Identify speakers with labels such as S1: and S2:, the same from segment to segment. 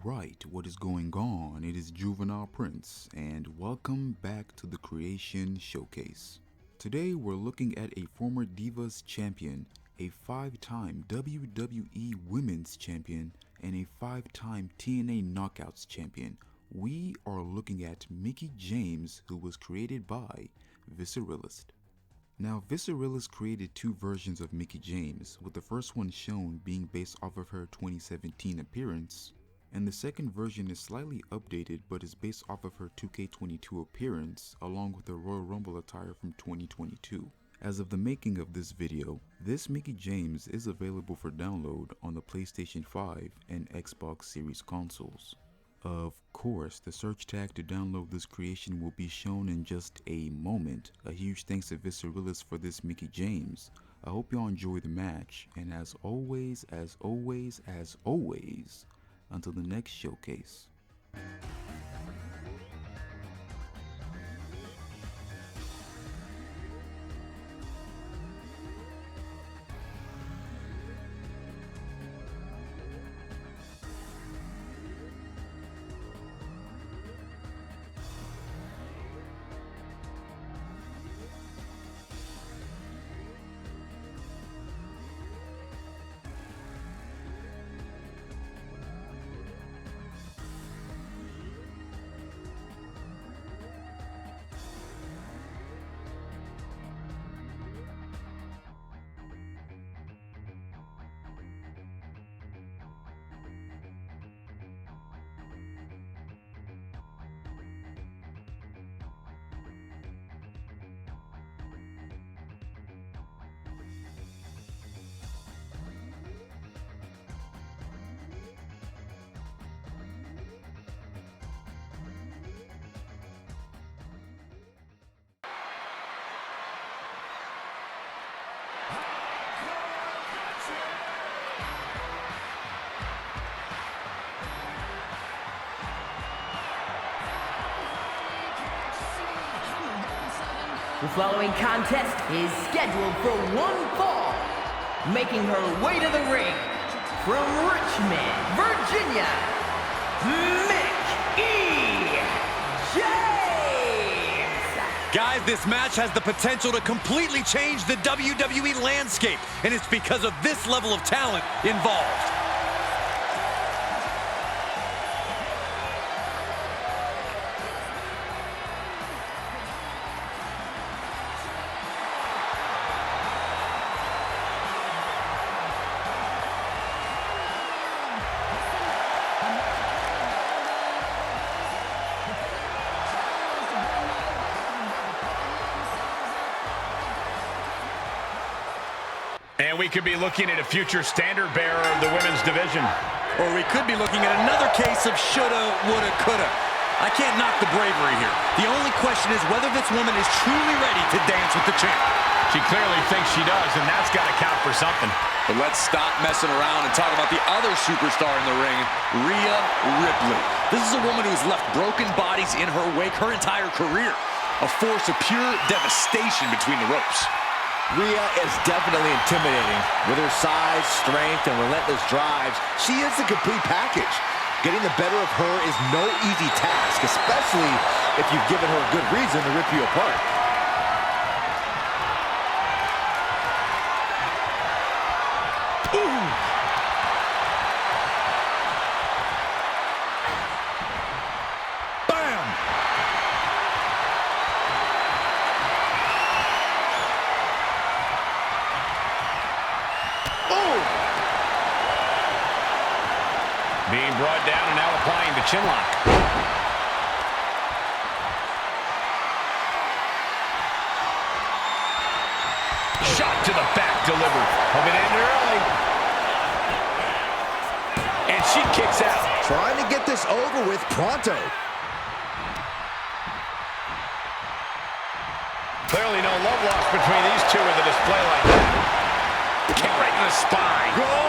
S1: Alright, what is going on? It is Juvenile Prince, and welcome back to the Creation Showcase. Today we're looking at a former Divas champion, a 5-time WWE Women's champion, and a 5-time TNA Knockouts champion. We are looking at Mickie James, who was created by Viscerealist. Now, Viscerealist created two versions of Mickie James, with the first one shown being based off of her 2017 appearance, and the second version is slightly updated but is based off of her 2K22 appearance along with her Royal Rumble attire from 2022. As of the making of this video, this Mickie James is available for download on the PlayStation 5 and Xbox Series consoles. Of course, the search tag to download this creation will be shown in just a moment. A huge thanks to Viscerealist for this Mickie James. I hope y'all enjoy the match, and as always, until the next showcase.
S2: The following contest is scheduled for one fall. Making her way to the ring, from Richmond, Virginia, Mickie James!
S3: Guys, this match has the potential to completely change the WWE landscape, and it's because of this level of talent involved.
S4: And we could be looking at a future standard bearer of the women's division.
S3: Or we could be looking at another case of shoulda, woulda, coulda. I can't knock the bravery here. The only question is whether this woman is truly ready to dance with the champ.
S4: She clearly thinks she does, and that's got to count for something.
S3: But let's stop messing around and talk about the other superstar in the ring, Rhea Ripley. This is a woman who's left broken bodies in her wake her entire career. A force of pure devastation between the ropes.
S5: Rhea is definitely intimidating. With her size, strength, and relentless drives, she is the complete package. Getting the better of her is no easy task, especially if you've given her a good reason to rip you apart. Ooh.
S4: Being brought down and now applying the chin lock. Shot to the back delivered. Hoping to end it early. And she kicks out.
S5: Trying to get this over with pronto.
S4: Clearly no love lost between these two with a display like that. Kick right in the spine.
S5: Goal!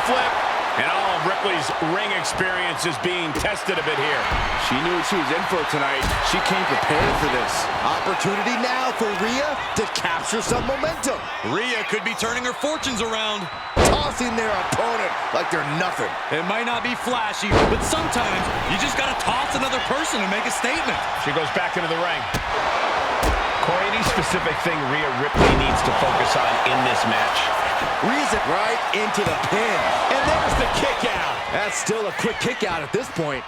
S4: Flip. And all of Ripley's ring experience is being tested a bit here.
S5: She knew what she was in for tonight. She came prepared for this. Opportunity now for Rhea to capture some momentum.
S3: Rhea could be turning her fortunes around.
S5: Tossing their opponent like they're nothing.
S3: It might not be flashy, but sometimes you just gotta toss another person to make a statement.
S4: She goes back into the ring. Corey, any specific thing Rhea Ripley needs to focus on in this match?
S5: Rhea's it right into the pin.
S4: And there's the kick out.
S5: That's still a quick kick out at this point.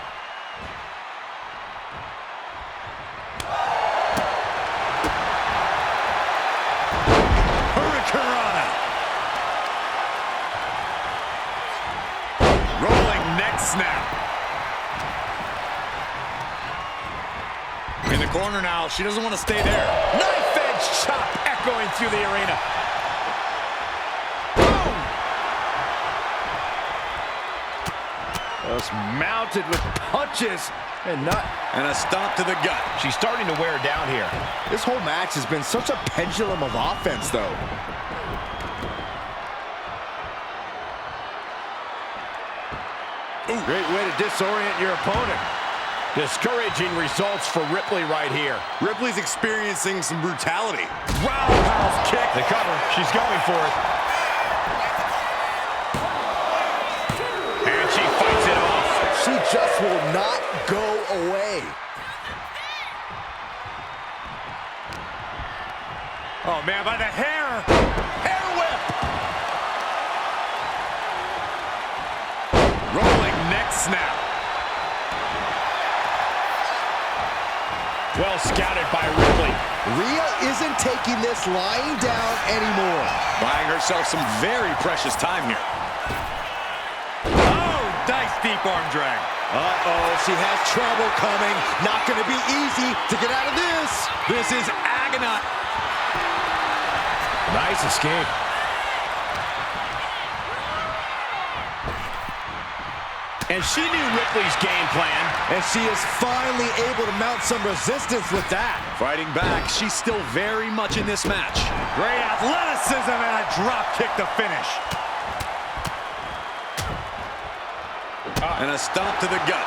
S3: Hurricanrana. Rolling neck snap. In the corner now, she doesn't want to stay there.
S4: Knife edge chop echoing through the arena.
S5: Just mounted with punches and
S3: a stomp to the gut.
S4: She's starting to wear down here.
S5: This whole match has been such a pendulum of offense, though. Ooh. Great way to disorient your opponent.
S4: Discouraging results for Ripley right here.
S3: Ripley's experiencing some brutality.
S4: Roundhouse kick. The cover. She's going for it. And she fights it off.
S5: She just will not go away.
S3: Oh, man, by the hair. Hair whip. Rolling neck snap.
S4: Well scouted by Ripley.
S5: Rhea isn't taking this lying down anymore.
S3: Buying herself some very precious time here. Oh, nice deep arm drag.
S5: Uh-oh, she has trouble coming. Not going to be easy to get out of this.
S3: This is agonizing.
S4: Nice escape. And she knew Ripley's game plan.
S5: And she is finally able to mount some resistance with that.
S3: Fighting back, she's still very much in this match. Great athleticism and a drop kick to finish. And a stomp to the gut.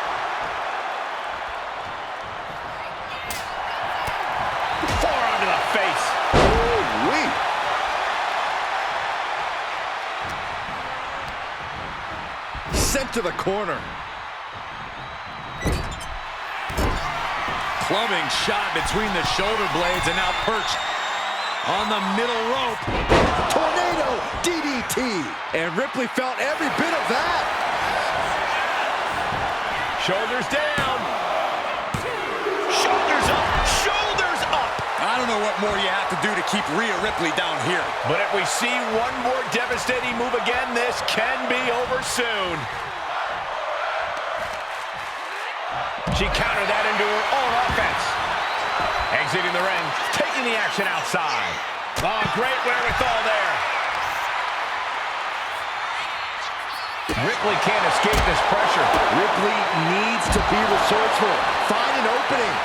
S4: Forearm to the face.
S5: Ooh-wee. Sent to the corner.
S3: Clubbing shot between the shoulder blades and now perched on the middle rope.
S5: Tornado DDT. And Ripley felt every bit of that.
S4: Shoulders down. Shoulders up. Shoulders up.
S3: I don't know what more you have to do to keep Rhea Ripley down here.
S4: But if we see one more devastating move again, this can be over soon. She countered that into her own offense. Exiting the ring, taking the action outside. Oh, great wherewithal there. Ripley can't escape this pressure.
S5: Ripley needs to be resourceful. Find an opening.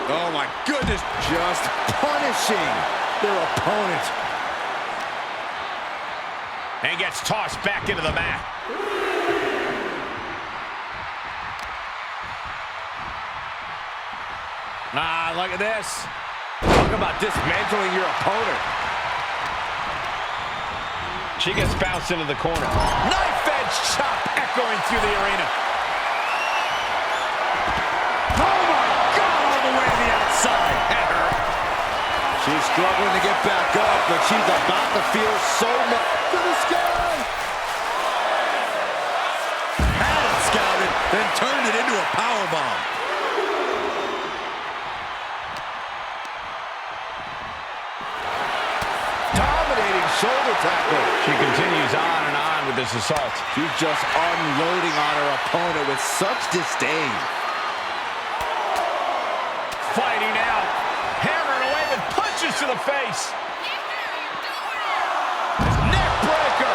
S3: Oh, my goodness.
S5: Just punishing their opponent.
S4: And gets tossed back into the mat. Ah, look at this.
S5: Talk about dismantling your opponent.
S4: She gets bounced into the corner. Knife edge chop echoing through the arena.
S3: Oh, my God, all the way to the outside. That hurt.
S5: She's struggling to get back up, but she's about to feel so much to the sky.
S3: Had it scouted, then turned it into a powerbomb.
S5: Shoulder tackle.
S4: She continues on and on with this assault.
S5: She's just unloading on her opponent with such disdain.
S4: Fighting out. Hammering away with punches to the face. Neck breaker.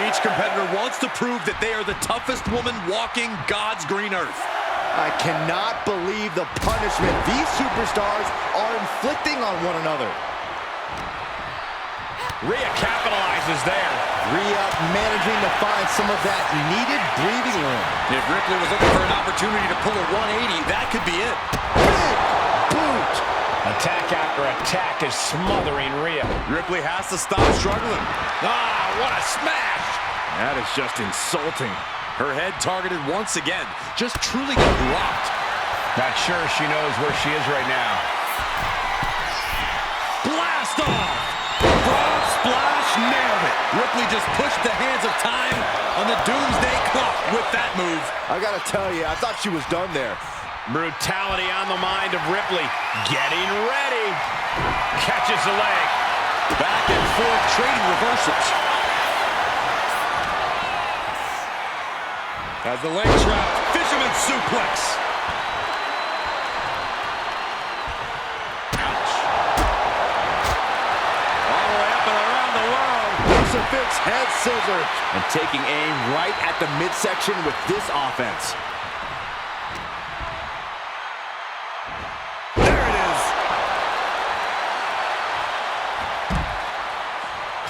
S3: Each competitor wants to prove that they are the toughest woman walking God's green earth.
S5: I cannot believe the punishment these superstars are inflicting on one another.
S4: Rhea capitalizes there.
S5: Rhea managing to find some of that needed breathing room.
S3: If Ripley was looking for an opportunity to pull a 180, that could be it.
S5: Big boot.
S4: Attack after attack is smothering Rhea.
S3: Ripley has to stop struggling.
S4: Ah, what a smash!
S3: That is just insulting. Her head targeted once again. Just truly got rocked.
S4: Not sure she knows where she is right now.
S3: Blast off! Frog splash, nailed it. Ripley just pushed the hands of time on the doomsday clock with that move.
S5: I gotta tell you, I thought she was done there.
S4: Brutality on the mind of Ripley. Getting ready. Catches the leg.
S3: Back and forth trading reversals. As the leg trap, fisherman suplex. Ouch. All the way up and around the world.
S5: Crucifix head scissors. And taking aim right at the midsection with this offense.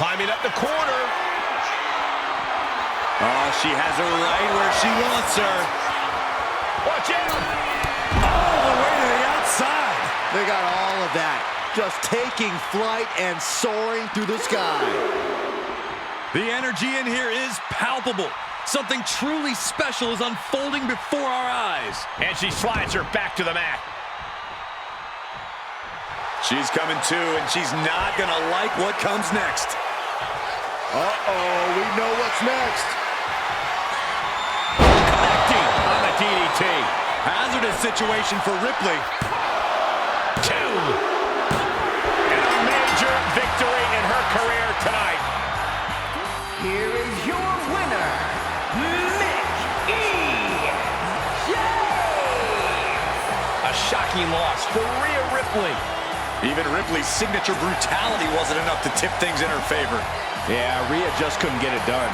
S4: Climbing up the corner.
S3: Oh, she has her right where she wants her.
S4: Watch out!
S3: All the way to the outside.
S5: They got all of that. Just taking flight and soaring through the sky.
S3: The energy in here is palpable. Something truly special is unfolding before our eyes.
S4: And she slides her back to the mat.
S3: She's coming to, and she's not gonna like what comes next.
S5: Uh-oh, we know what's next.
S4: Connecting on the DDT.
S3: Hazardous situation for Ripley.
S4: 2. And a major victory in her career tonight.
S2: Here is your winner, Mickie James.
S4: A shocking loss for Rhea Ripley.
S3: Even Ripley's signature brutality wasn't enough to tip things in her favor.
S5: Yeah, Rhea just couldn't get it done.